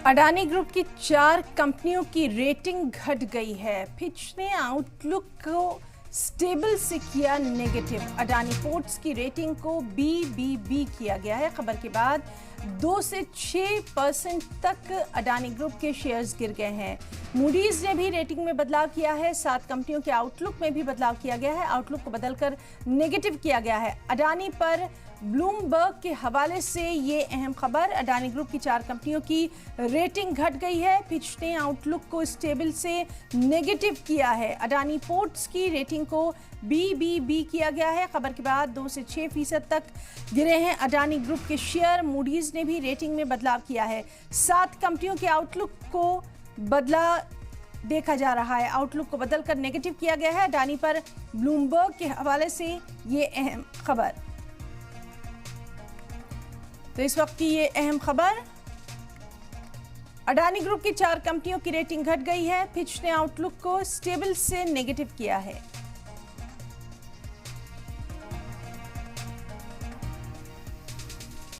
Adani group की 4 कंपनियों की रेटिंग घट गई है। फिच ने आउटलुक को स्टेबल से किया नेगेटिव। अडानी पोर्ट्स की रेटिंग को BBB किया गया है। खबर के बाद 2 से 6% तक अडानी ग्रुप के शेयर्स गिर गए हैं। मूडीज ने भी रेटिंग में बदलाव किया है। 7 कंपनियों के आउटलुक में भी बदलाव किया गया है। आउटलुक को बदलकर नेगेटिव किया गया है। अडानी पर ब्लूमबर्ग के हवाले से ये अहम खबर। अडानी ग्रुप की 4 कंपनियों की रेटिंग घट गई है। फिच ने आउटलुक को स्टेबल से नेगेटिव किया है। अडानी पोर्ट्स की रेटिंग को BBB किया गया है। खबर के बाद 2 से 6% तक गिरे हैं अडानी ग्रुप के शेयर। मूडीज ने भी रेटिंग में बदलाव किया है। 7 कंपनियों के आउटलुक को बदला देखा जा रहा है। आउटलुक को बदलकर नेगेटिव किया गया है। अडानी पर ब्लूमबर्ग के हवाले से ये अहम खबर। तो इस वक्त की ये अहम खबर, अडानी ग्रुप की 4 कंपनियों की रेटिंग घट गई है। फिच ने आउटलुक को स्टेबल से नेगेटिव किया है।